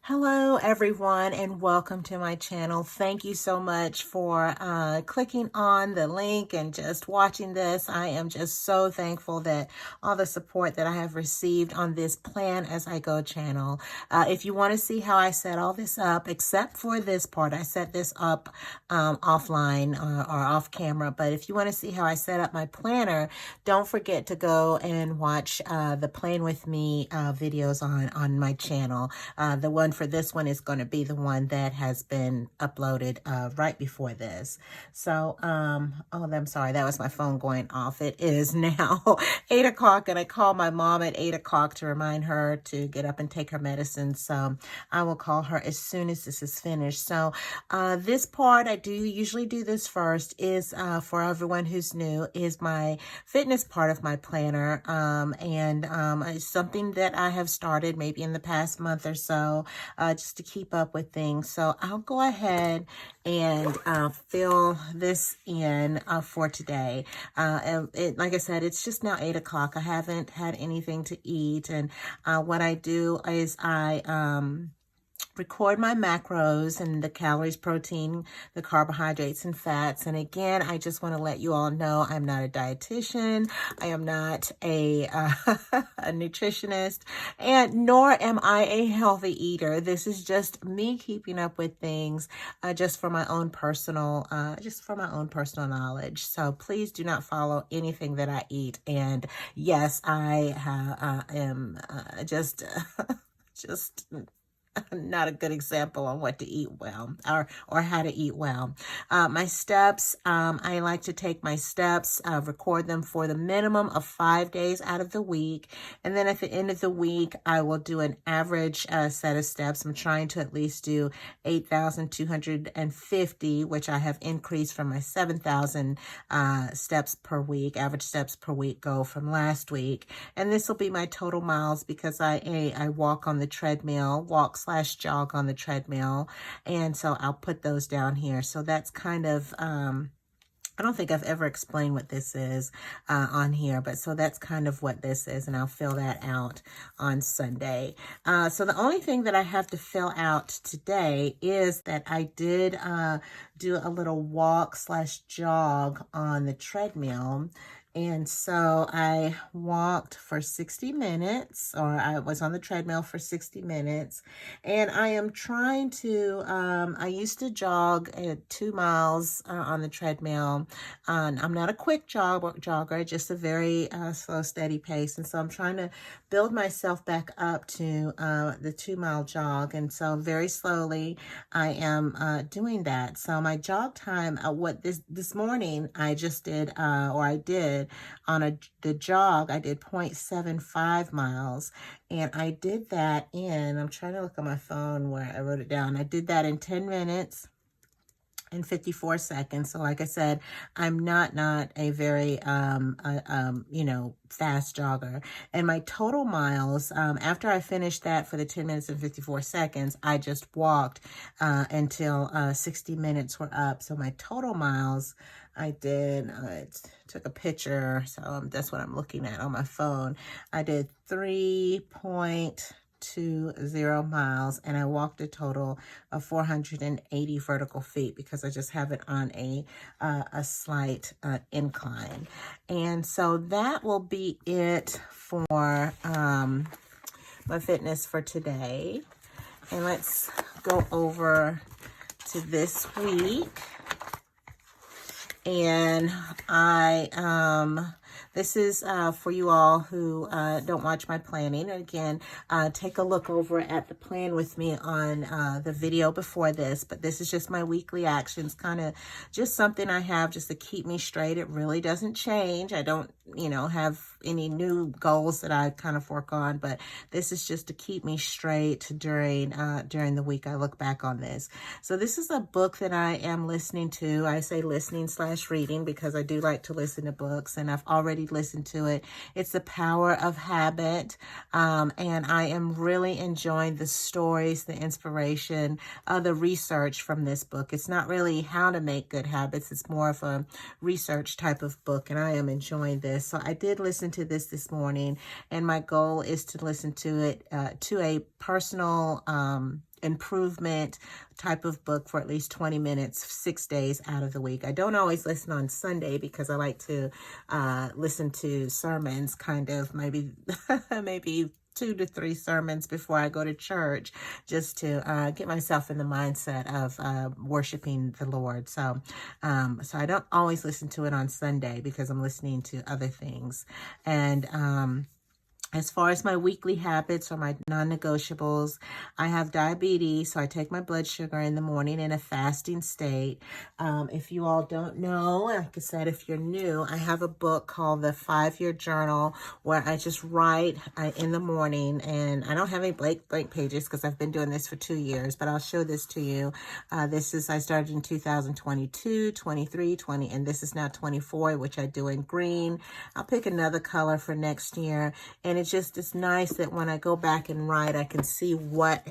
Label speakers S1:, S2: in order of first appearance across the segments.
S1: Hello everyone and welcome to my channel. Thank you so much for clicking on the link and just watching this. I am just so thankful that all the support that I have received on this Plan As I Go channel. If you want to see how I set all this up, except for this part, I set this up offline or off camera, but if you want to see how I set up my planner, don't forget to go and watch the Plan With Me videos on my channel. The one for this one is going to be the one that has been uploaded right before this. So, oh, I'm sorry, that was my phone going off. It is now 8 o'clock, and I called my mom at 8 o'clock to remind her to get up and take her medicine. So I will call her as soon as this is finished. So this part, I do usually do this first, is for everyone who's new, is my fitness part of my planner. It's something that I have started maybe in the past month or so, just to keep up with things. So I'll go ahead and fill this in for today. Like I said, it's just now 8 o'clock. I haven't had anything to eat. And what I do is I record my macros and the calories, protein, the carbohydrates, and fats. And again, I just want to let you all know I'm not a dietitian. I am not a nutritionist, and nor am I a healthy eater. This is just me keeping up with things, just for my own personal knowledge. So please do not follow anything that I eat. And yes, I am just not a good example on what to eat well or how to eat well. My steps, I like to take my steps, record them for the minimum of 5 days out of the week. And then at the end of the week, I will do an average set of steps. I'm trying to at least do 8,250, which I have increased from my 7,000 steps per week, average steps per week goal from last week. And this will be my total miles because I walk on the treadmill, /jog on the treadmill. And so I'll put those down here. So that's kind of, I don't think I've ever explained what this is on here, but so that's kind of what this is, and I'll fill that out on Sunday. So the only thing that I have to fill out today is that I did do a little walk/jog on the treadmill. And so I walked for 60 minutes, or I was on the treadmill for 60 minutes. And I am trying to, I used to jog at 2 miles on the treadmill. I'm not a quick jogger, just a very slow, steady pace. And so I'm trying to build myself back up to the 2 mile jog. And so very slowly I am doing that. So my jog time, this morning I just did, I did on the jog, I did 0.75 miles. And I did that I'm trying to look on my phone where I wrote it down. I did that in 10 minutes and 54 seconds. So like I said, I'm not a very, fast jogger. And my total miles, after I finished that for the 10 minutes and 54 seconds, I just walked until 60 minutes were up. So my total miles, I did, took a picture, so that's what I'm looking at on my phone. I did 3.20 miles, and I walked a total of 480 vertical feet because I just have it on a slight incline. And so that will be it for my fitness for today. And let's go over to this week. And this is for you all who don't watch my planning. And again, take a look over at the Plan With Me on the video before this. But this is just my weekly actions, kind of just something I have just to keep me straight. It really doesn't change. I don't, have any new goals that I kind of work on. But this is just to keep me straight during the week I look back on this. So this is a book that I am listening to. I say listening/reading because I do like to listen to books, and I've already listened to it. It's The Power of Habit, and I am really enjoying the stories, the inspiration, the research from this book. It's not really how to make good habits. It's more of a research type of book, and I am enjoying this. this. So I did listen to this morning, and my goal is to listen to it to a personal improvement type of book for at least 20 minutes, 6 days out of the week. I don't always listen on Sunday because I like to listen to sermons, kind of maybe 2 to 3 sermons before I go to church, just to get myself in the mindset of worshiping the Lord. So I don't always listen to it on Sunday because I'm listening to other things. And as far as my weekly habits or my non-negotiables, I have diabetes, so I take my blood sugar in the morning in a fasting state. If you all don't know, like I said, if you're new, I have a book called The 5-Year Journal where I just write in the morning, and I don't have any blank pages because I've been doing this for 2 years, but I'll show this to you. I started in 2022, 23, 20, and this is now 24, which I do in green. I'll pick another color for next year, and it's nice that when I go back and write, I can see what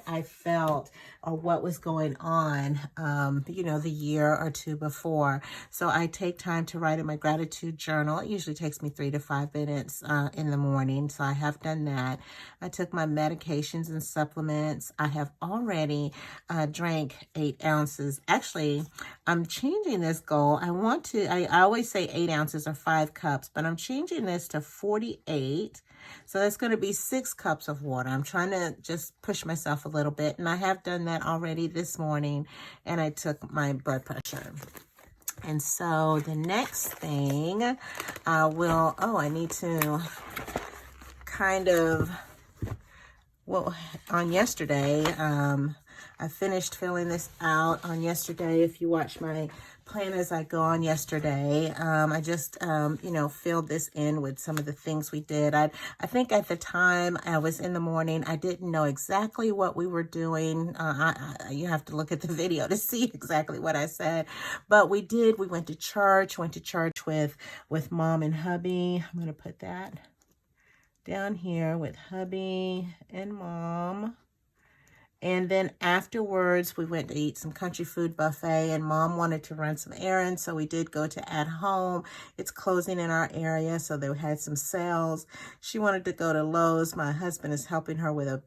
S1: I felt or what was going on, the year or two before. So I take time to write in my gratitude journal. It usually takes me 3 to 5 minutes in the morning. So I have done that. I took my medications and supplements. I have already drank 8 ounces. Actually, I'm changing this goal. I always say 8 ounces or 5 cups, but I'm changing this to 48. So that's going to be 6 cups of water. I'm trying to just push myself a little bit, and I have done that already this morning, and I took my blood pressure. And so the next thing I need to on yesterday, I finished filling this out on yesterday. If you watch my plan as I go on yesterday, I just, filled this in with some of the things we did. I think at the time I was in the morning, I didn't know exactly what we were doing. You have to look at the video to see exactly what I said, but we went to church with Mom and hubby. I'm going to put that down here with hubby and Mom. And then afterwards, we went to eat some country food buffet, and Mom wanted to run some errands, so we did go to At Home. It's closing in our area, so they had some sales. She wanted to go to Lowe's. My husband is helping her with a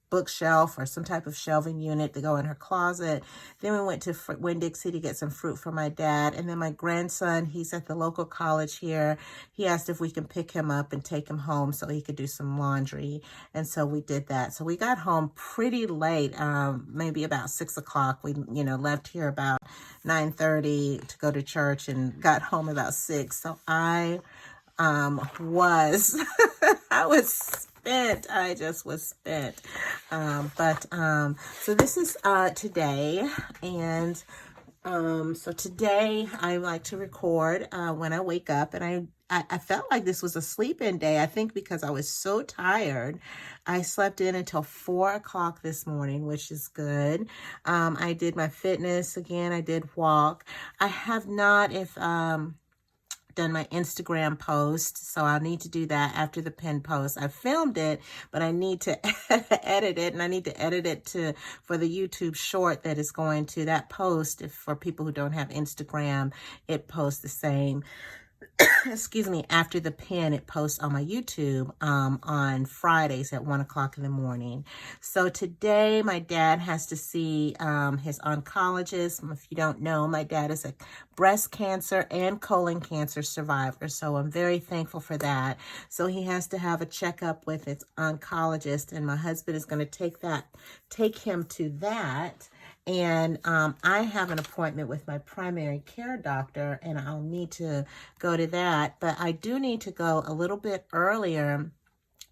S1: bookshelf or some type of shelving unit to go in her closet. Then we went to Winn-Dixie to get some fruit for my dad. And then my grandson, he's at the local college here. He asked if we can pick him up and take him home so he could do some laundry. And so we did that. So we got home pretty late, maybe about 6 o'clock. We, left here about 9:30 to go to church and got home about 6. So I was spent. I just was spent. So this is today, and so today I like to record when I wake up, and I felt like this was a sleep-in day. I think because I was so tired. I slept in until 4 o'clock this morning, which is good. I did my fitness again. I did walk. I have not, done my Instagram post, so I'll need to do that after the pin post. I filmed it, but I need to edit it, and I need to edit it for the YouTube short that is going to that post. For people who don't have Instagram, it posts the same. Excuse me, after the pin, it posts on my YouTube on Fridays at 1 o'clock in the morning. So today my dad has to see his oncologist. If you don't know, my dad is a breast cancer and colon cancer survivor. So I'm very thankful for that. So he has to have a checkup with his oncologist, and my husband is going to take him to that. And I have an appointment with my primary care doctor, and I'll need to go to that. But I do need to go a little bit earlier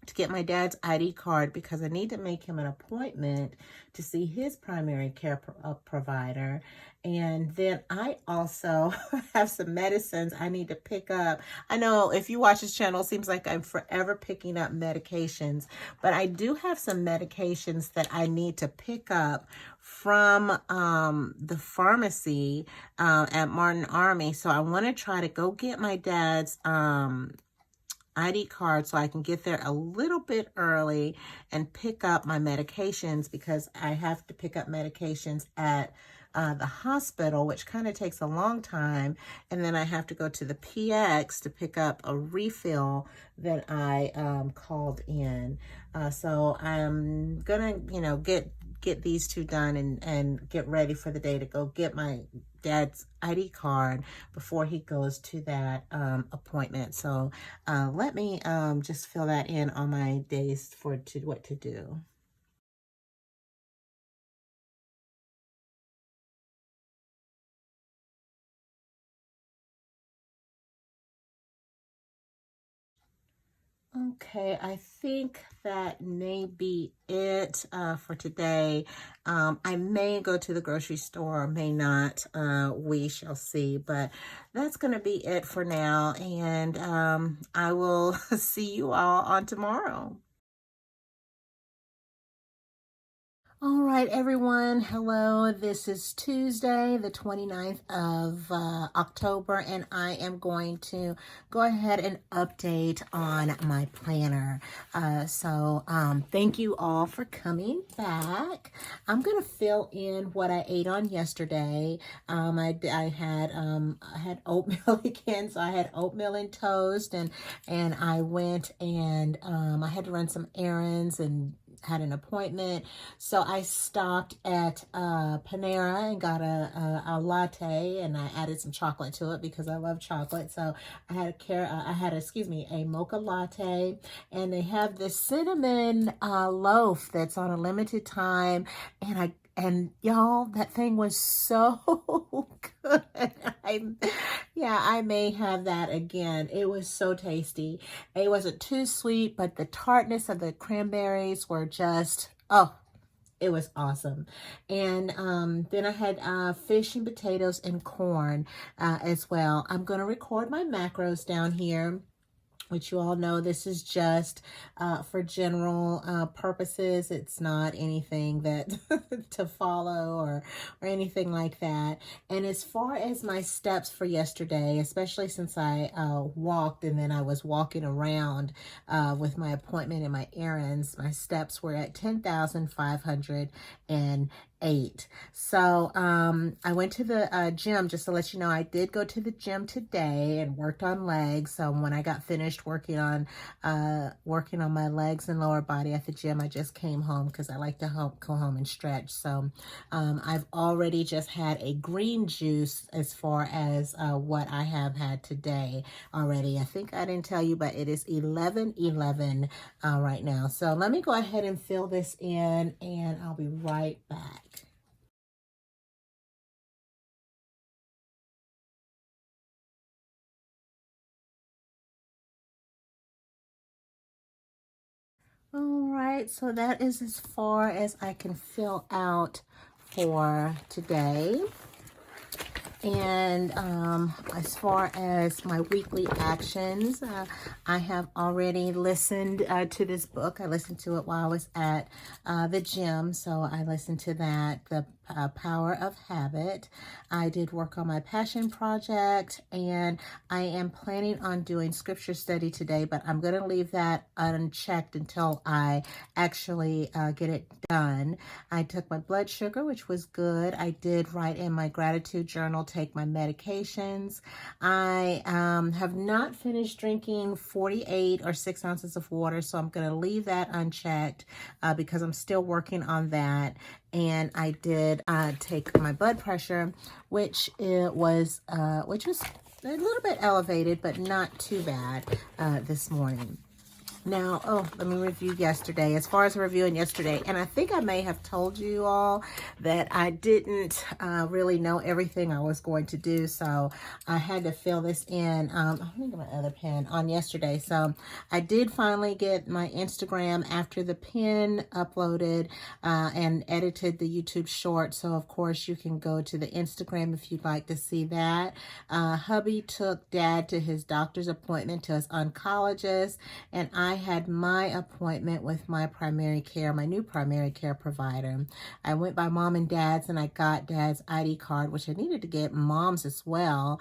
S1: to get my dad's ID card because I need to make him an appointment to see his primary care provider. And then I also have some medicines I need to pick up. I know if you watch this channel, it seems like I'm forever picking up medications, but I do have some medications that I need to pick up from the pharmacy at Martin Army. So I want to try to go get my dad's ID card so I can get there a little bit early and pick up my medications, because I have to pick up medications at the hospital, which kind of takes a long time. And then I have to go to the PX to pick up a refill that I called in. So I'm gonna, get these two done and get ready for the day to go get my dad's ID card before he goes to that appointment. So let me just fill that in on my days for what to do. Okay, I think that may be it for today. I may go to the grocery store, may not. We shall see. But that's going to be it for now. And I will see you all on tomorrow. All right, everyone. Hello. This is Tuesday, the 29th of October, and I am going to go ahead and update on my planner. Thank you all for coming back. I'm going to fill in what I ate on yesterday. I had oatmeal again, so I had oatmeal and toast, and I went and I had to run some errands and had an appointment. So I stopped at Panera and got a latte, and I added some chocolate to it because I love chocolate. So I had a mocha latte, and they have this cinnamon loaf that's on a limited time, and y'all, that thing was so good. I may have that again. It was so tasty. It wasn't too sweet, but the tartness of the cranberries were just, oh, it was awesome. And then I had fish and potatoes and corn as well. I'm going to record my macros down here, which you all know this is just for general purposes. It's not anything that to follow or anything like that. And as far as my steps for yesterday, especially since I walked and then I was walking around with my appointment and my errands, my steps were at 10,508. So I went to the gym. Just to let you know, I did go to the gym today and worked on legs. So when I got finished working on my legs and lower body at the gym, I just came home because I like to go home and stretch. So I've already just had a green juice as far as what I have had today already. I think I didn't tell you, but it is 11:11 right now. So let me go ahead and fill this in, and I'll be right back. All right, so that is as far as I can fill out for today. And as far as my weekly actions, I have already listened to this book. I listened to it while I was at the gym, so I listened to that, The Power of Habit. I did work on my passion project, and I am planning on doing scripture study today, but I'm going to leave that unchecked until I actually get it done. I took my blood sugar, which was good. I did write in my gratitude journal, take my medications. I have not finished drinking 48 or 6 ounces of water, so I'm going to leave that unchecked because I'm still working on that. And I did take my blood pressure, which was a little bit elevated, but not too bad this morning. Now, let me review yesterday. As far as reviewing yesterday, and I think I may have told you all that I didn't really know everything I was going to do, so I had to fill this in. Let me get my other pen on yesterday. So I did finally get my Instagram after the pin uploaded and edited the YouTube short. So of course you can go to the Instagram if you'd like to see that. Hubby took Dad to his doctor's appointment, to his oncologist, and I had my appointment with my new primary care provider. I went by Mom and Dad's, and I got Dad's ID card, which I needed to get Mom's as well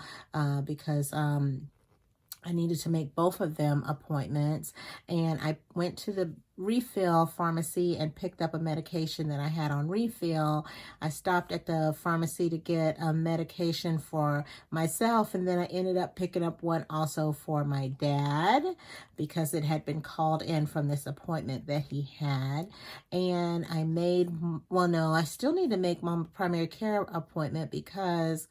S1: because I needed to make both of them appointments. And I went to the refill pharmacy and picked up a medication that I had on refill. I stopped at the pharmacy to get a medication for myself, and then I ended up picking up one also for my dad because it had been called in from this appointment that he had. And I made, well, no, I still need to make my primary care appointment because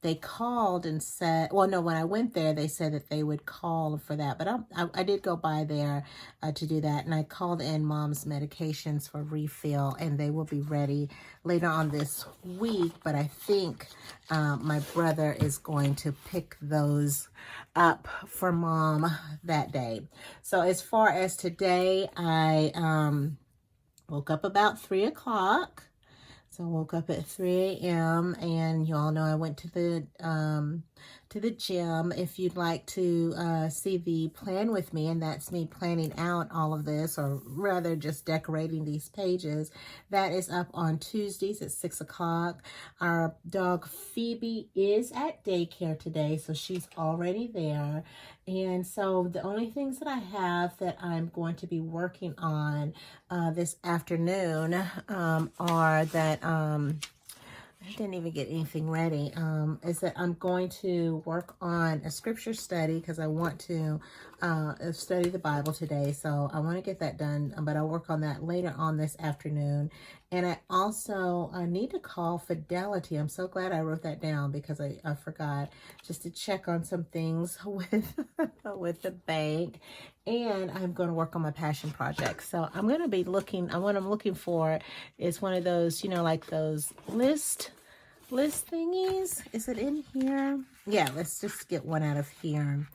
S1: they called and said, well, no, when I went there, they said that they would call for that, but I did go by there to do that, and I called in mom's medications for refill, and they will be ready later on this week, but I think my brother is going to pick those up for mom that day. So as far as today, I woke up about 3 o'clock. So I woke up at 3 a.m. and you all know I went to the gym. If you'd like to see the plan with me, and that's me planning out all of this, or rather just decorating these pages, that is up on Tuesdays at 6 o'clock. Our dog Phoebe is at daycare today, so she's already there. And so the only things that I have that I'm going to be working on this afternoon are that I didn't even get anything ready, is that I'm going to work on a scripture study because I want to study the Bible today. So I want to get that done, but I'll work on that later on this afternoon. And I also need to call Fidelity. I'm so glad I wrote that down because I forgot, just to check on some things with, with the bank. And I'm going to work on my passion project. So I'm going to be looking, what I'm looking for is one of those, you know, like those list thingies. Is it in here? Yeah, let's just get one out of here.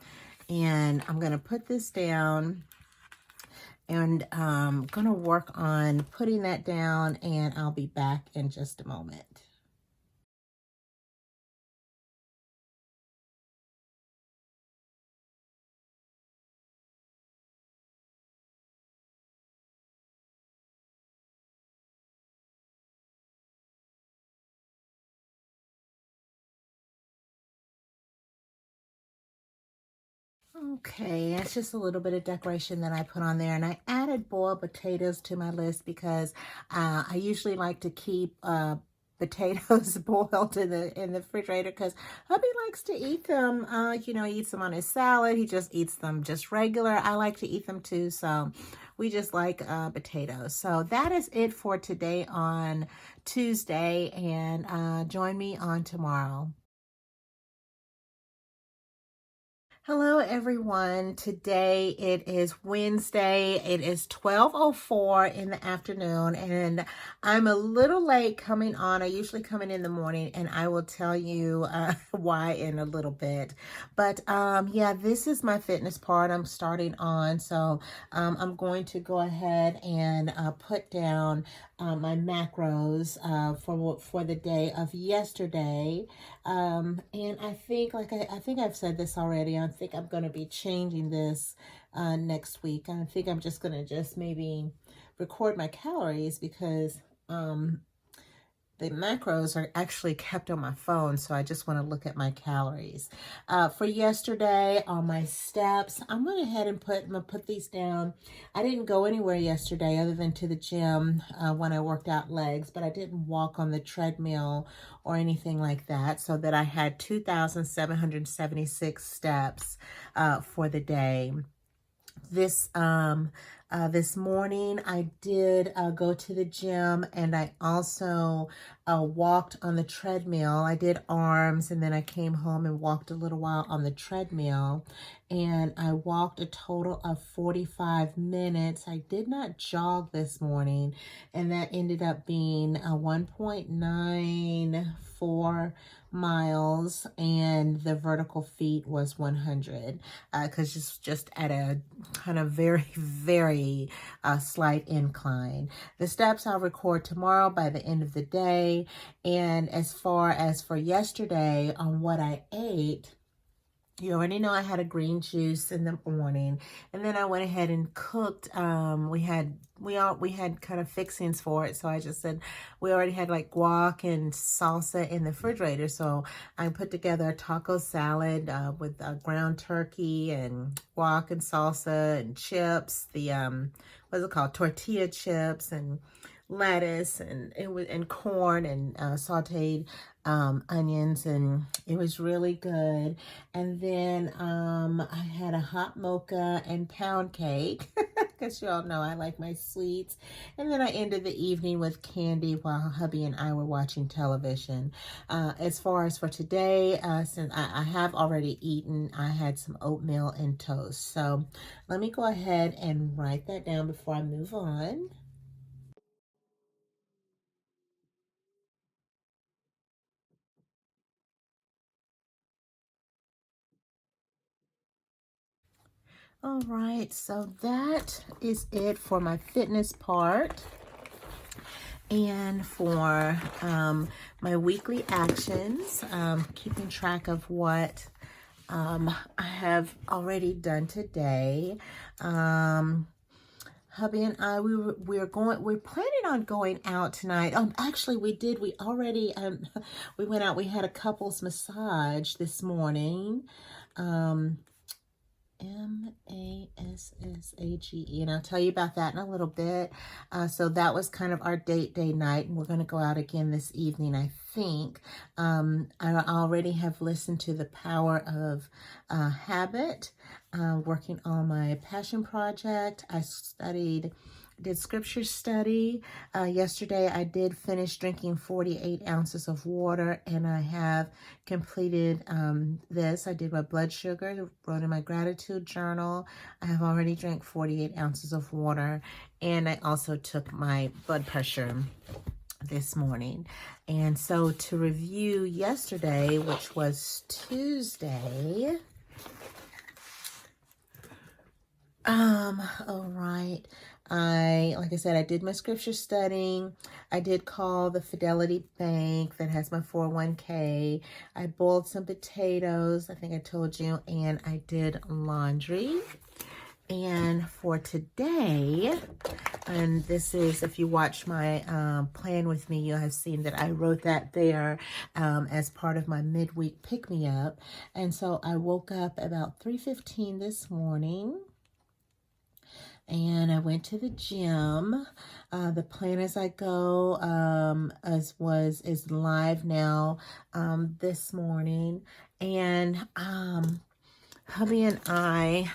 S1: And I'm going to put this down, and I'm going to work on putting that down, and I'll be back in just a moment. Okay, it's just a little bit of decoration that I put on there, and I added boiled potatoes to my list because I usually like to keep potatoes boiled in the refrigerator because hubby likes to eat them. You know, he eats them on his salad. He just eats them just regular. I like to eat them too, so we just like potatoes. So that is it for today on Tuesday, and join me on tomorrow. Hello everyone. Today it is Wednesday. It is 12:04 in the afternoon, and I'm a little late coming on. I usually come in the morning, and I will tell you why in a little bit. But yeah, this is my fitness part I'm starting on. So I'm going to go ahead and put down my macros for the day of yesterday. And I think, like I think I've said this already, I think I'm going to be changing this next week. I think I'm just going to maybe record my calories because the macros are actually kept on my phone, so I just want to look at my calories. For yesterday, on my steps, I'm going to head and put these down. I didn't go anywhere yesterday other than to the gym when I worked out legs, but I didn't walk on the treadmill or anything like that, so that I had 2,776 steps for the day. This morning I did go to the gym, and I also walked on the treadmill. I did arms, and then I came home and walked a little while on the treadmill, and I walked a total of 45 minutes. I did not jog this morning, and that ended up being 1.94 miles, and the vertical feet was 100 because it's just at a kind of very slight incline. The steps I'll record tomorrow by the end of the day. And as far as for yesterday on what I ate, You already know I had a green juice in the morning, and then I went ahead and cooked. We had kind of fixings for it, so I just said we already had like guac and salsa in the refrigerator, so I put together a taco salad with ground turkey and guac and salsa and chips. The what's it called, tortilla chips, and lettuce, and it was, and corn, and sauteed onions, and it was really good. And then I had a hot mocha and pound cake, because you all know I like my sweets. And then I ended the evening with candy while hubby and I were watching television. As far as for today, since I have already eaten, I had some oatmeal and toast. So let me go ahead and write that down before I move on. All right, so that is it for my fitness part. And for my weekly actions, keeping track of what I have already done today. Hubby and I, we're planning on going out tonight. Actually, we already we went out. We had a couples massage this morning. Massage, and I'll tell you about that in a little bit. So that was kind of our date day night, and we're going to go out again this evening, I think. I already have listened to The Power of Habit, working on my passion project. I did scripture study. Yesterday I did finish drinking 48 ounces of water, and I have completed this. I did my blood sugar, wrote in my gratitude journal. I have already drank 48 ounces of water, and I also took my blood pressure this morning. And so to review yesterday, which was Tuesday, all right. Like I said, I did my scripture studying. I did call the Fidelity Bank that has my 401k. I boiled some potatoes, I think I told you, and I did laundry. And for today, and this is, if you watch my plan with me, you'll have seen that I wrote that there as part of my midweek pick-me-up. And so I woke up about 3:15 this morning, and I went to the gym. The Plan As I Go is live now this morning, and hubby and I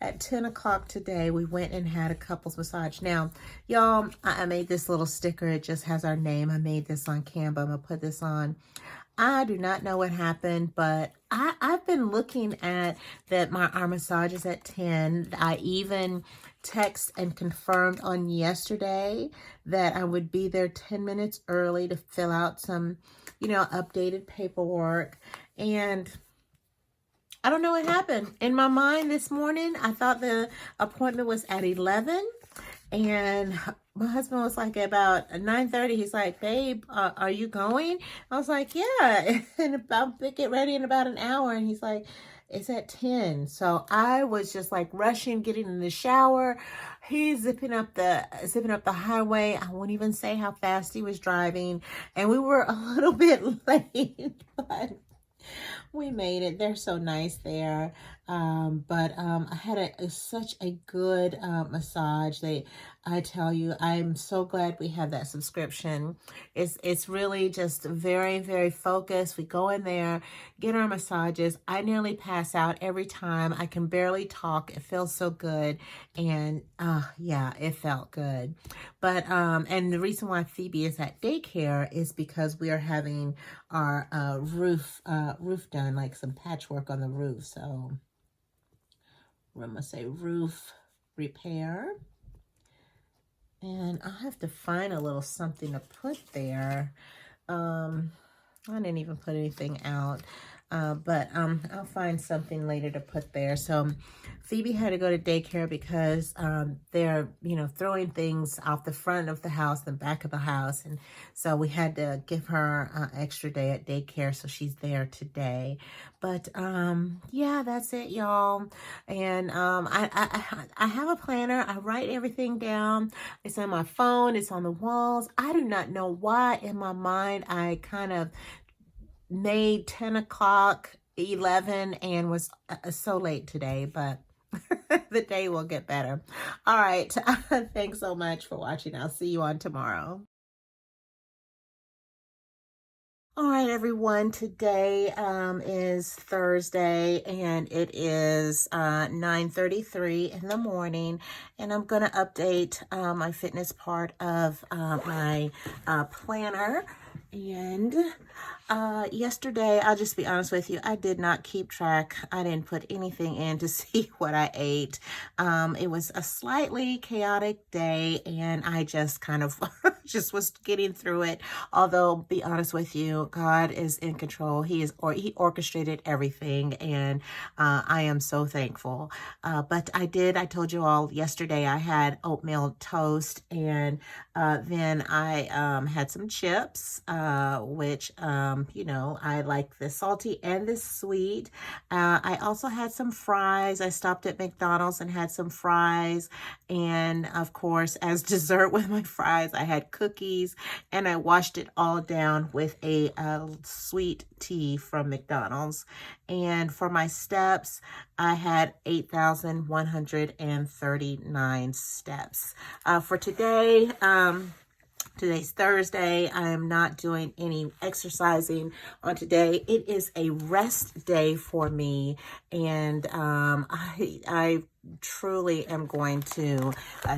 S1: at 10 o'clock today, we went and had a couples massage. Now, y'all, I made this little sticker. It just has our name. I made this on Canva. I'm gonna put this on. I do not know what happened, but I've been looking at that our massage is at 10. I even text and confirmed on yesterday that I would be there 10 minutes early to fill out some, updated paperwork. And I don't know what happened. In my mind this morning, I thought the appointment was at 11. And my husband was like, about 9:30, he's like, babe, are you going? I was like, yeah, and I'll get ready in about an hour. And he's like, it's at 10. So I was just like rushing, getting in the shower. He's zipping up the highway. I won't even say how fast he was driving. And we were a little bit late, but we made it. They're so nice there. I had such a good massage. I tell you, I'm so glad we have that subscription. It's really just very, very focused. We go in there, get our massages. I nearly pass out every time. I can barely talk. It feels so good. And yeah, it felt good. But and the reason why Phoebe is at daycare is because we are having our roof done, like some patchwork on the roof. So we're gonna say roof repair. And I'll have to find a little something to put there. I didn't even put anything out. but I'll find something later to put there. So Phoebe had to go to daycare because they're, throwing things off the front of the house, the back of the house. And so we had to give her an extra day at daycare. So she's there today. But yeah, that's it, y'all. And I have a planner. I write everything down. It's on my phone. It's on the walls. I do not know why in my mind I kind of made 10 o'clock 11 and was so late today, but the day will get better. All right. Thanks so much for watching. I'll see you on tomorrow. All right, everyone. Today is Thursday, and it is 9:33 in the morning, and I'm going to update my fitness part of my planner. And yesterday, I'll just be honest with you, I did not keep track. I didn't put anything in to see what I ate. It was a slightly chaotic day, and I just kind of just was getting through it. Although, be honest with you, God is in control. He orchestrated everything, and I am so thankful. But I told you all yesterday, I had oatmeal toast, and then I had some chips, which, I like the salty and the sweet. I also had some fries. I stopped at McDonald's and had some fries. And of course, as dessert with my fries, I had cookies, and I washed it all down with a sweet tea from McDonald's. And for my steps, I had 8,139 steps. For today, today's Thursday. I am not doing any exercising on today. It is a rest day for me, and I truly am going to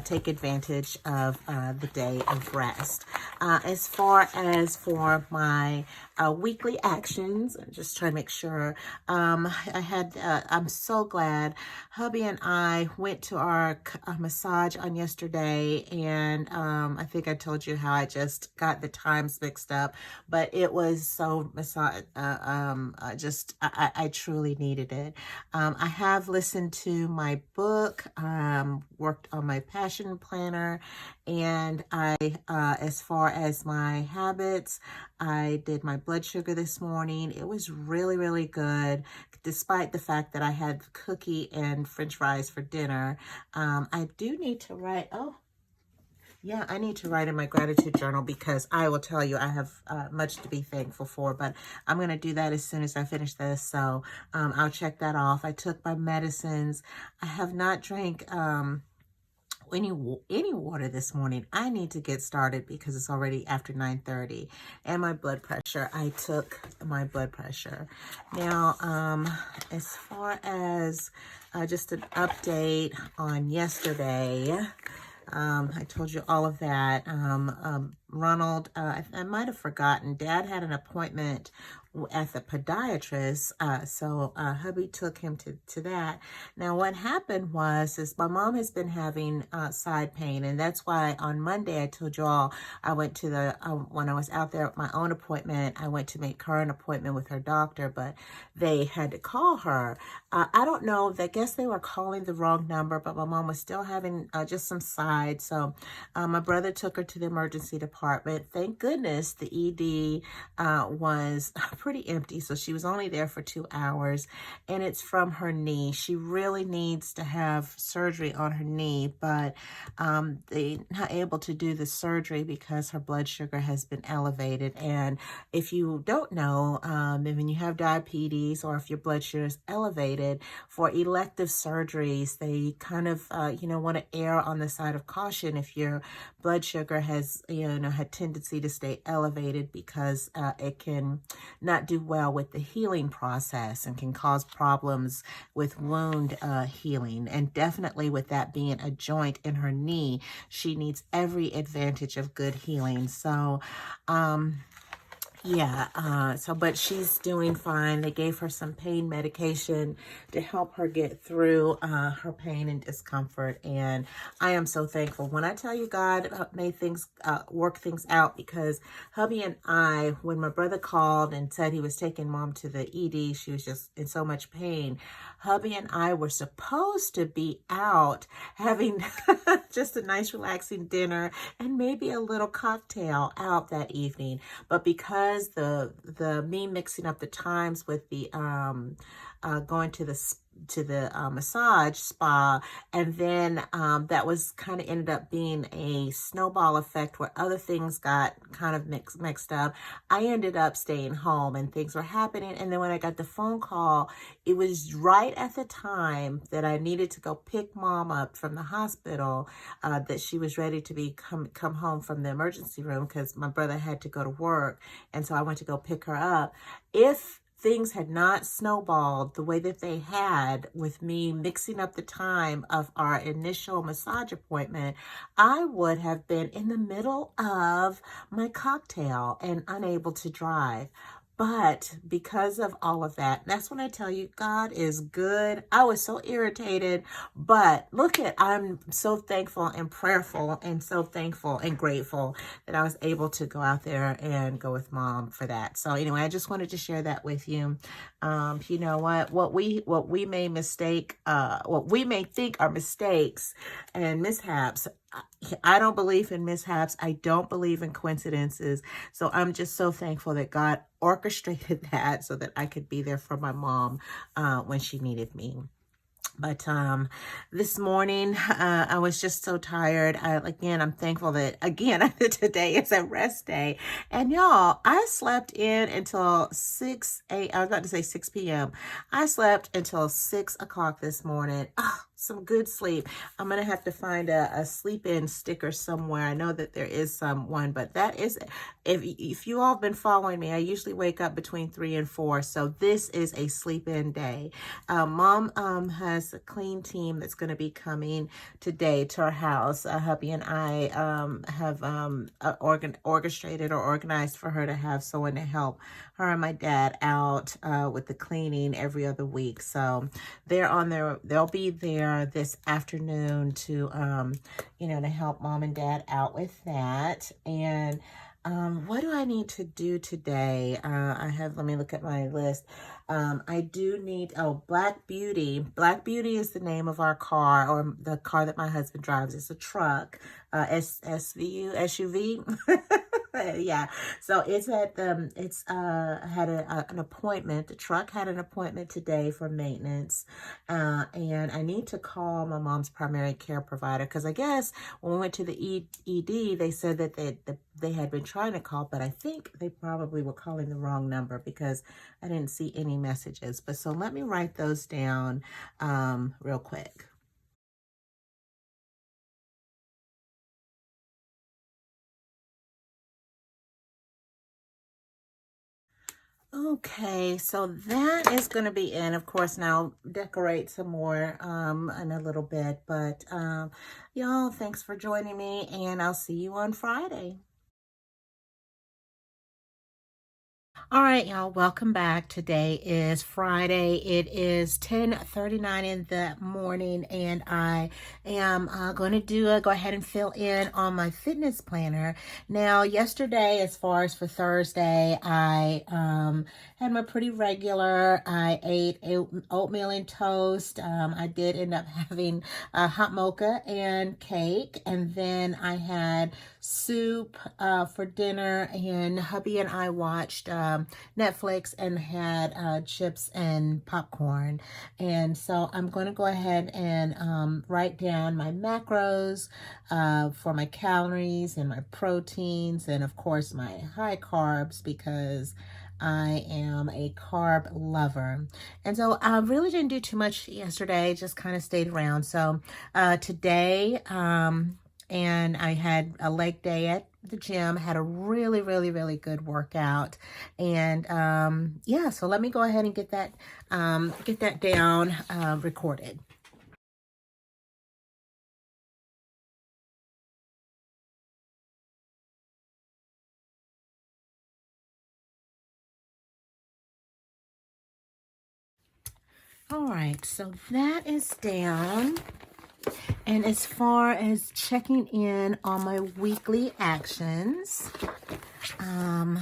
S1: take advantage of the day of rest. As far as for my weekly actions, I'm just trying to make sure. I'm so glad hubby and I went to our massage on yesterday, and I think I told you how I just got the times mixed up, but it was so I truly needed it. I have listened to my book, worked on my passion planner, and as far as my habits, I did my blood sugar this morning. It was really, really good, despite the fact that I had cookie and French fries for dinner. I do need to write, I need to write in my gratitude journal, because I will tell you I have much to be thankful for, but I'm going to do that as soon as I finish this. So I'll check that off. I took my medicines. I have not drank any water this morning. I need to get started because it's already after 9:30. And my blood pressure, I took my blood pressure. Now, as far as just an update on yesterday, I told you all of that. Ronald, I might have forgotten, Dad had an appointment at the podiatrist, so hubby took him to that. Now, what happened is my mom has been having side pain, and that's why on Monday I told you all I went to when I was out there at my own appointment, I went to make her an appointment with her doctor, but they had to call her. I don't know, I guess they were calling the wrong number, but my mom was still having just some side, so my brother took her to the emergency department. Thank goodness the ED was pretty empty, so she was only there for 2 hours, and it's from her knee. She really needs to have surgery on her knee, but they're not able to do the surgery because her blood sugar has been elevated. And if you don't know, when you have diabetes or if your blood sugar is elevated, for elective surgeries, they kind of want to err on the side of caution if your blood sugar has had tendency to stay elevated, because it can not do well with the healing process and can cause problems with wound healing. And definitely with that being a joint in her knee, she needs every advantage of good healing. So Yeah, but she's doing fine. They gave her some pain medication to help her get through her pain and discomfort. And I am so thankful. When I tell you God made things, work things out, because hubby and I, when my brother called and said he was taking mom to the ED, she was just in so much pain. Hubby and I were supposed to be out having just a nice relaxing dinner and maybe a little cocktail out that evening. But because the me mixing up the times with the going to the massage spa, and then that was kind of ended up being a snowball effect where other things got kind of mixed up. I ended up staying home and things were happening, and then when I got the phone call, it was right at the time that I needed to go pick mom up from the hospital, that she was ready to come home from the emergency room because my brother had to go to work, and so I went to go pick her up. If things had not snowballed the way that they had with me mixing up the time of our initial massage appointment, I would have been in the middle of my cocktail and unable to drive. But because of all of that, that's when I tell you God is good. I was so irritated, but I'm so thankful and prayerful and so thankful and grateful that I was able to go out there and go with mom for that. So anyway, I just wanted to share that with you. You know what we may mistake, what we may think are mistakes and mishaps. I don't believe in mishaps. I don't believe in coincidences. So I'm just so thankful that God orchestrated that so that I could be there for my mom when she needed me. But this morning, I was just so tired. I'm thankful that, again, today is a rest day. And y'all, I slept in until 6 I was about to say 6 p.m. I slept until 6 o'clock this morning. Oh, some good sleep. I'm going to have to find a sleep-in sticker somewhere. I know that there is one, but that is, if you all have been following me, I usually wake up between 3 and 4. So this is a sleep-in day. Mom has a clean team that's going to be coming today to our house. Hubby and I have orchestrated or organized for her to have someone to help her and my dad out with the cleaning every other week. So they'll be there this afternoon to to help mom and dad out with that. And what do I need to do today? Let me look at my list. I do need, Black Beauty. Black Beauty is the name of our car, or the car that my husband drives. It's a truck, SUV. Yeah. So had an appointment. The truck had an appointment today for maintenance. And I need to call my mom's primary care provider, because I guess when we went to the ED, they said that they had been trying to call, but I think they probably were calling the wrong number because I didn't see any messages. But so let me write those down real quick. Okay, so that is going to be in. Of course, now decorate some more in a little bit. But y'all, thanks for joining me, and I'll see you on Friday. All right, y'all, welcome back. Today is Friday. It is 10:39 in the morning, and I am going to go ahead and fill in on my fitness planner. Now, yesterday, as far as for Thursday, I had my pretty regular. I ate oatmeal and toast. I did end up having a hot mocha and cake, and then I had soup for dinner, and hubby and I watched Netflix and had chips and popcorn. And so I'm going to go ahead and write down my macros for my calories and my proteins, and of course my high carbs, because I am a carb lover. And so I really didn't do too much yesterday, just kind of stayed around. So today, and I had a leg day at the gym, had a really, really, really good workout. And yeah, so let me go ahead and get that down, recorded. All right, so that is down. And as far as checking in on my weekly actions, on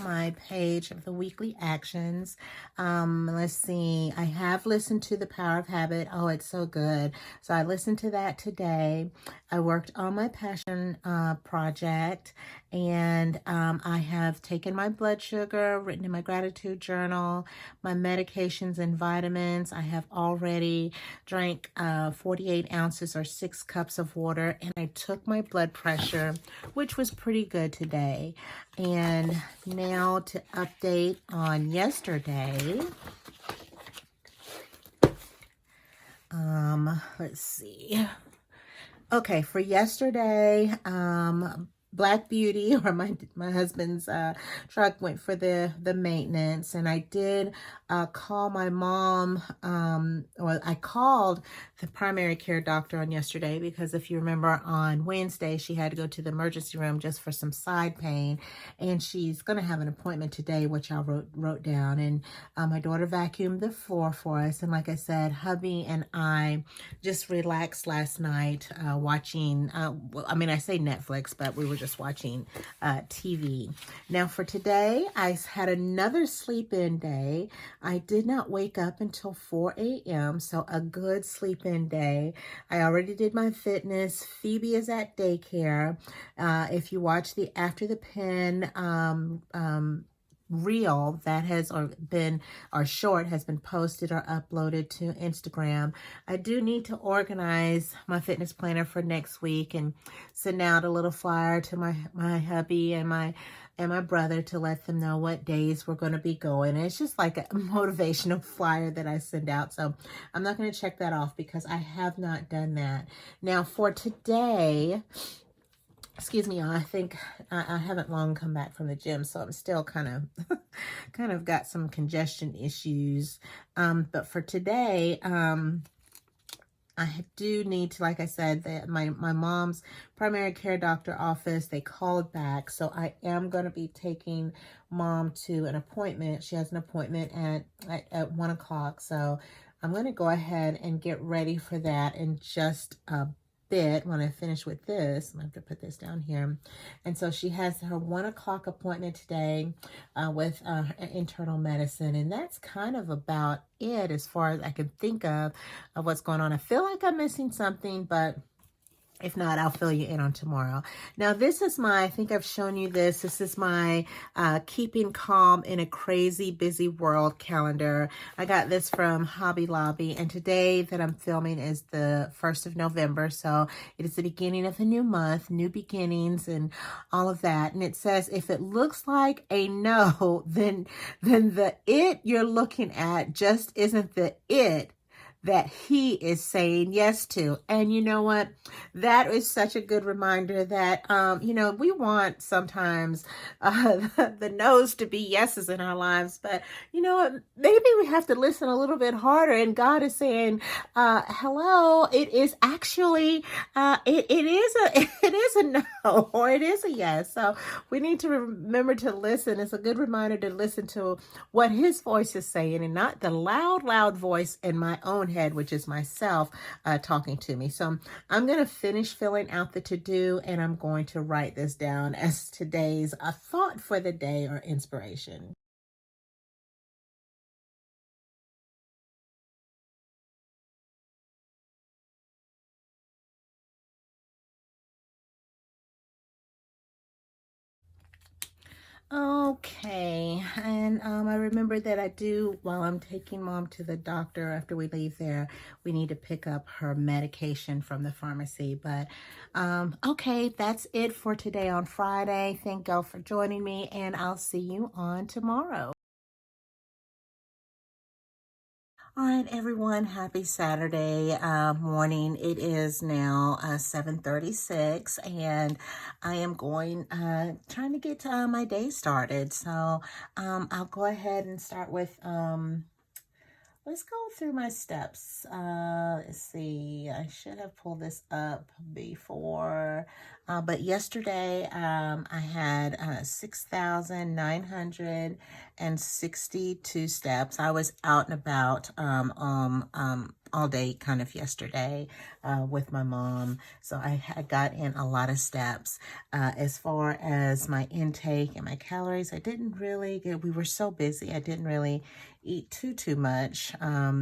S1: my page of the weekly actions. Let's see. I have listened to The Power of Habit. Oh, it's so good. So I listened to that today. I worked on my passion project, and I have taken my blood sugar, written in my gratitude journal, my medications and vitamins. I have already drank 48 ounces or 6 cups of water, and I took my blood pressure, which was pretty good today. And now to update on yesterday. Let's see. Okay, for yesterday, Black Beauty, or my husband's truck, went for the maintenance, and I did call my mom, or I called the primary care doctor on yesterday, because if you remember, on Wednesday she had to go to the emergency room just for some side pain, and she's going to have an appointment today, which I wrote down. And my daughter vacuumed the floor for us, and like I said, hubby and I just relaxed last night watching, I mean, I say Netflix, but we were just watching TV. Now for today, I had another sleep-in day. I did not wake up until 4 a.m., so a good sleep-in day. I already did my fitness. Phoebe is at daycare. If you watch the After the Pen reel that has been, or short has been posted or uploaded to Instagram, I do need to organize my fitness planner for next week and send out a little flyer to my hubby and my brother to let them know what days we're going to be going. And it's just like a motivational flyer that I send out. So I'm not going to check that off because I have not done that. Now for today, excuse me, I think I haven't long come back from the gym, so I'm still kind of got some congestion issues. But for today, I do need to, like I said, that my mom's primary care doctor office, they called back. So I am going to be taking mom to an appointment. She has an appointment at 1 o'clock. So I'm going to go ahead and get ready for that in just a bit. When I finish with this, I have to put this down here. And so she has her 1 o'clock appointment today with internal medicine, and that's kind of about it as far as I can think of what's going on. I feel like I'm missing something, but if not, I'll fill you in on tomorrow. Now, this is I think I've shown you this. This is my Keeping Calm in a Crazy Busy World calendar. I got this from Hobby Lobby, and today that I'm filming is the 1st of November. So it is the beginning of a new month, new beginnings and all of that. And it says, if it looks like a no, then the it you're looking at just isn't the it that he is saying yes to. And you know what? That is such a good reminder that, we want sometimes the no's to be yeses in our lives. But you know what? Maybe we have to listen a little bit harder. And God is saying, hello, it is actually, it is a no, or it is a yes. So we need to remember to listen. It's a good reminder to listen to what his voice is saying, and not the loud voice in my own head, which is myself talking to me. So I'm going to finish filling out the to-do, and I'm going to write this down as today's thought for the day or inspiration. Okay, and I remember that I do, while I'm taking mom to the doctor after we leave there, we need to pick up her medication from the pharmacy. But okay, that's it for today on Friday. Thank y'all for joining me, and I'll see you on tomorrow. All right, everyone, happy Saturday morning. It is now 7:36, and I am going, trying to get my day started. So I'll go ahead and start with let's go through my steps. Let's see. I should have pulled this up before, but yesterday I had 6,962 steps. I was out and about all day kind of yesterday with my mom. So I got in a lot of steps. As far as my intake and my calories, I didn't really we were so busy. I didn't really eat too much.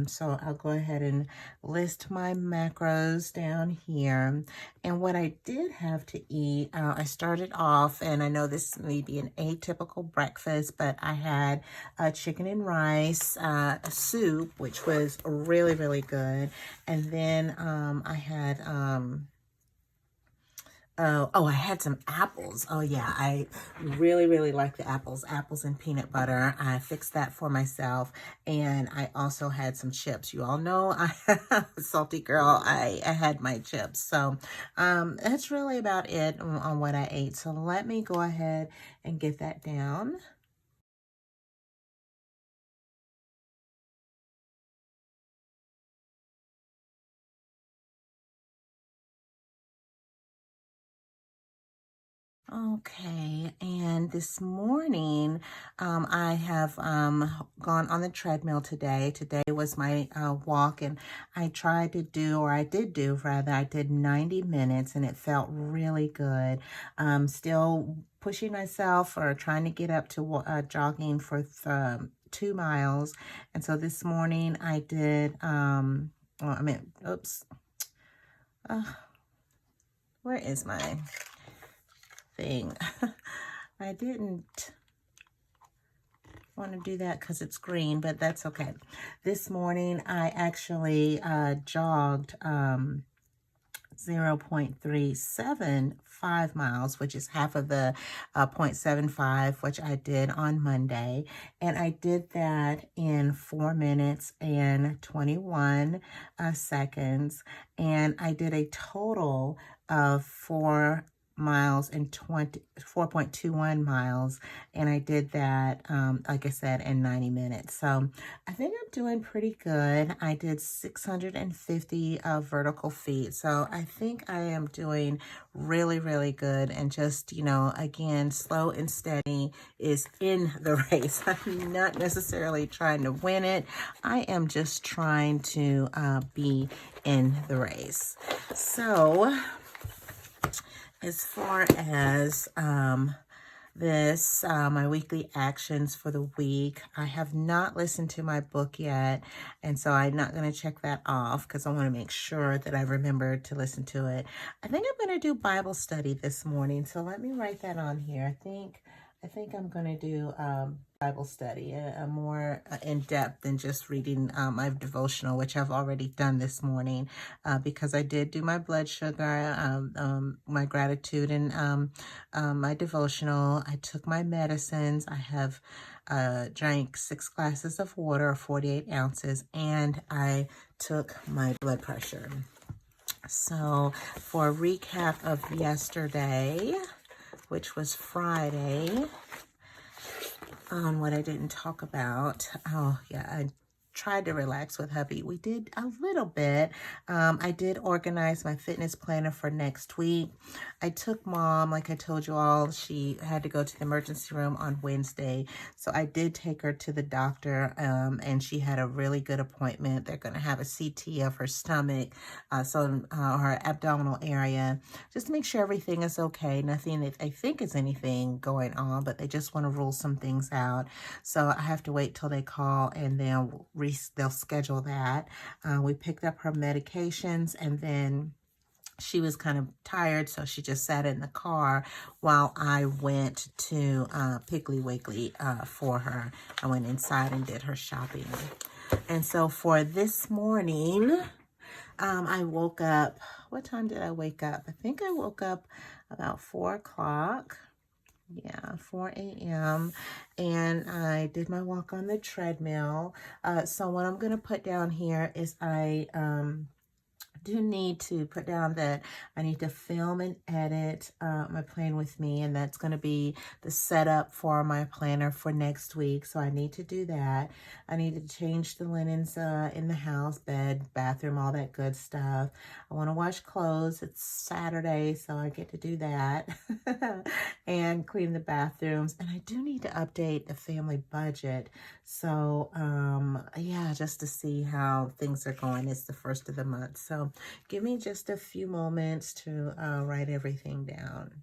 S1: So I'll go ahead and list my macros down here. And what I did have to eat, I started off, and I know this may be an atypical breakfast, but I had chicken and rice, soup, which was really, really good. And then I had oh, I had some apples. Oh yeah, I really, really like the apples. Apples and peanut butter. I fixed that for myself. And I also had some chips. You all know I'm a salty girl. I had my chips. So that's really about it on what I ate. So let me go ahead and get that down. Okay, and this morning I have gone on the treadmill today. Today was my walk, and I tried to do, or I did do rather, I did 90 minutes, and it felt really good. Still pushing myself or trying to get up to jogging for 2 miles. And so this morning I did, oops, uh, where is my thing? I didn't want to do that because it's green, but that's okay. This morning I actually jogged 0.375 miles, which is half of the 0.75, which I did on Monday. And I did that in 4 minutes and 21 seconds. And I did a total of 4 miles and 4.21 miles, and I did that like I said, in 90 minutes. So I think I'm doing pretty good. I did 650 vertical feet, so I think I am doing really, really good. And just, you know, again, slow and steady is in the race. I'm not necessarily trying to win it. I am just trying to be in the race. So as far as my weekly actions for the week, I have not listened to my book yet, and so I'm not going to check that off because I want to make sure that I remember to listen to it. I think I'm going to do Bible study this morning, so let me write that on here. I think I'm going to do Bible study, a more in-depth than just reading my devotional, which I've already done this morning, because I did do my blood sugar, my gratitude, and my devotional. I took my medicines. I have drank 6 glasses of water, or 48 ounces, and I took my blood pressure. So for a recap of yesterday, which was Friday, on what I didn't talk about. Oh, yeah, I tried to relax with hubby. We did a little bit. I did organize my fitness planner for next week. I took mom, like I told you all, she had to go to the emergency room on Wednesday. So I did take her to the doctor, and she had a really good appointment. They're going to have a CT of her stomach, her abdominal area, just to make sure everything is okay. Nothing that they think is anything going on, but they just want to rule some things out. So I have to wait till they call, and then they'll schedule that. We picked up her medications, and then she was kind of tired, so she just sat in the car while I went to Piggly Wiggly for her. I went inside and did her shopping. And so for this morning, I woke up. What time did I wake up? I think I woke up about 4 o'clock. Yeah, 4 a.m. And I did my walk on the treadmill. So what I'm going to put down here is I do need to put down that I need to film and edit my plan with me, and that's going to be the setup for my planner for next week. So I need to do that. I need to change the linens in the house, bed, bathroom, all that good stuff. I want to wash clothes. It's Saturday, so I get to do that and clean the bathrooms. And I do need to update the family budget. So yeah, just to see how things are going. It's the first of the month. So give me just a few moments to write everything down.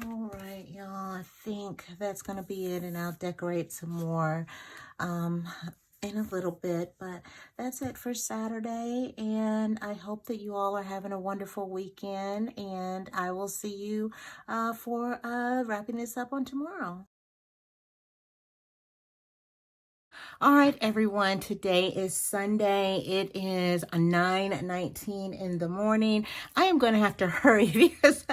S1: All right, y'all, I think that's going to be it, and I'll decorate some more in a little bit, but that's it for Saturday, and I hope that you all are having a wonderful weekend, and I will see you for wrapping this up on tomorrow. All right, everyone, today is Sunday. It is 9:19 in the morning. I am going to have to hurry because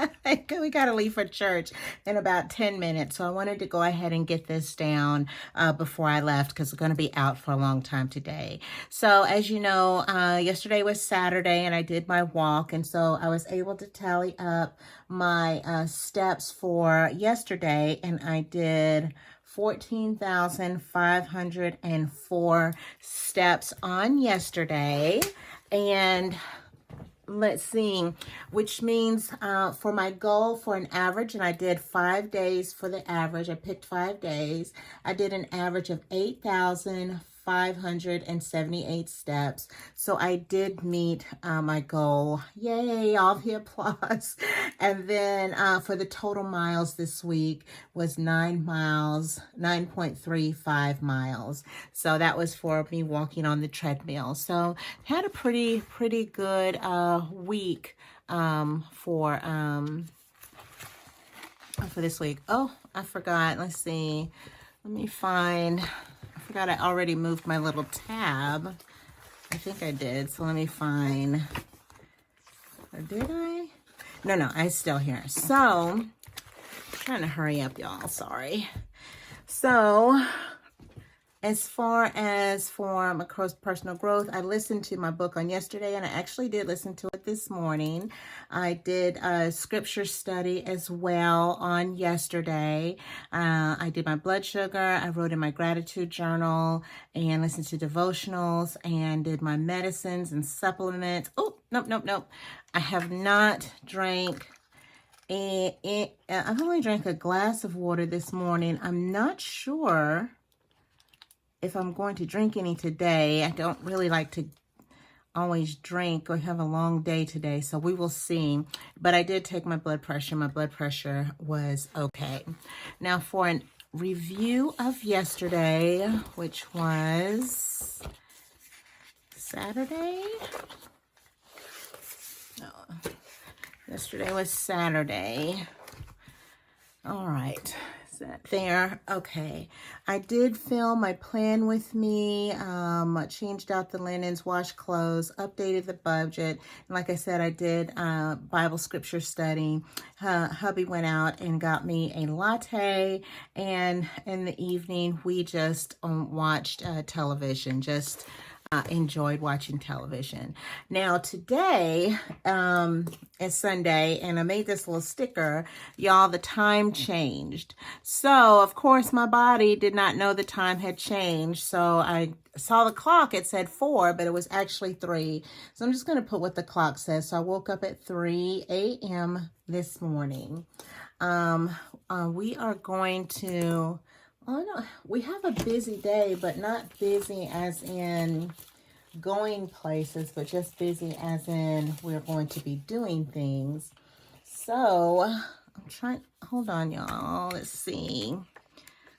S1: we got to leave for church in about 10 minutes. So I wanted to go ahead and get this down before I left because we're going to be out for a long time today. So as you know, yesterday was Saturday and I did my walk. And so I was able to tally up my steps for yesterday, and I did 14,504 steps on yesterday. And let's see, which means for my goal for an average, and I did 5 days for the average. I picked 5 days. I did an average of 8,578 steps. So I did meet my goal. Yay, all the applause. And then for the total miles this week was 9 miles, 9.35 miles. So that was for me walking on the treadmill. So had a pretty good week for this week. Oh, I forgot. Let's see. Let me find. I forgot I already moved my little tab. I think I did. So let me find. Or did I? No, I'm still here. So, I'm trying to hurry up, y'all. Sorry. So, as far as for my personal growth, I listened to my book on yesterday, and I actually did listen to it this morning. I did a scripture study as well on yesterday. I did my blood sugar. I wrote in my gratitude journal and listened to devotionals and did my medicines and supplements. Oh, nope. I have not drank I've only drank a glass of water this morning. I'm not sure if I'm going to drink any today. I don't really like to always drink or have a long day today, so we will see. But I did take my blood pressure. My blood pressure was okay. Now for a review of yesterday, which was Saturday. No, yesterday was Saturday. All right. That there. Okay. I did film my plan with me, changed out the linens, washed clothes, updated the budget. And like I said, I did Bible scripture study. Hubby went out and got me a latte. And in the evening, we just watched television, just enjoyed watching television. Now today is Sunday, and I made this little sticker. Y'all, the time changed. So of course my body did not know the time had changed. So I saw the clock, it said 4, but it was actually 3. So I'm just going to put what the clock says. So I woke up at 3 a.m. this morning. We are going to we have a busy day, but not busy as in going places, but just busy as in we're going to be doing things. So I'm trying, hold on, y'all. Let's see.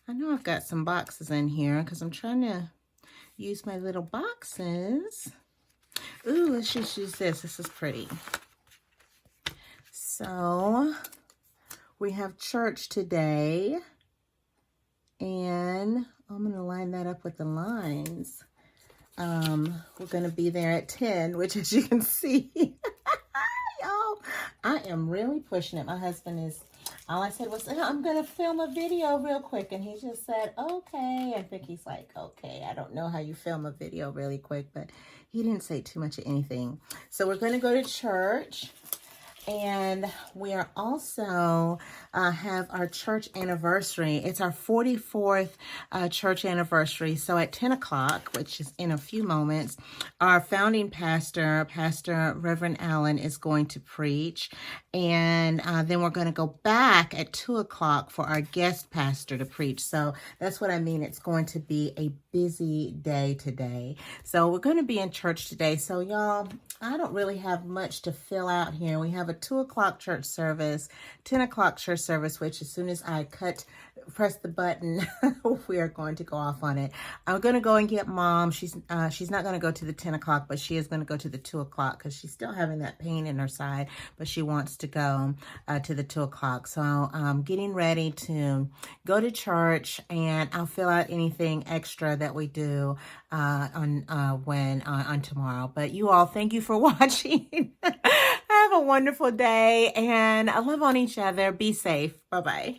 S1: I know I've got some boxes in here because I'm trying to use my little boxes. Ooh, let's just use this. This is pretty. So we have church today. And I'm going to line that up with the lines. We're going to be there at 10, which as you can see, y'all, I am really pushing it. My husband is, all I said was, I'm going to film a video real quick. And he just said, okay. I think he's like, okay, I don't know how you film a video really quick, but he didn't say too much of anything. So we're going to go to church. And we are also have our church anniversary. It's our 44th church anniversary. So at 10 o'clock, which is in a few moments, our founding pastor, Pastor Reverend Allen, is going to preach. And then we're going to go back at 2 o'clock for our guest pastor to preach. So that's what I mean. It's going to be a busy day today. So we're going to be in church today. So y'all, I don't really have much to fill out here. We have a 2 o'clock church service, 10 o'clock church service, which as soon as I press the button, we are going to go off on it. I'm going to go and get Mom. She's not going to go to the 10 o'clock, but she is going to go to the 2 o'clock because she's still having that pain in her side, but she wants to go to the 2 o'clock. So I'm getting ready to go to church, and I'll fill out anything extra that we do on tomorrow. But you all, thank you for watching. Have a wonderful day, and I love on each other. Be safe. Bye-bye.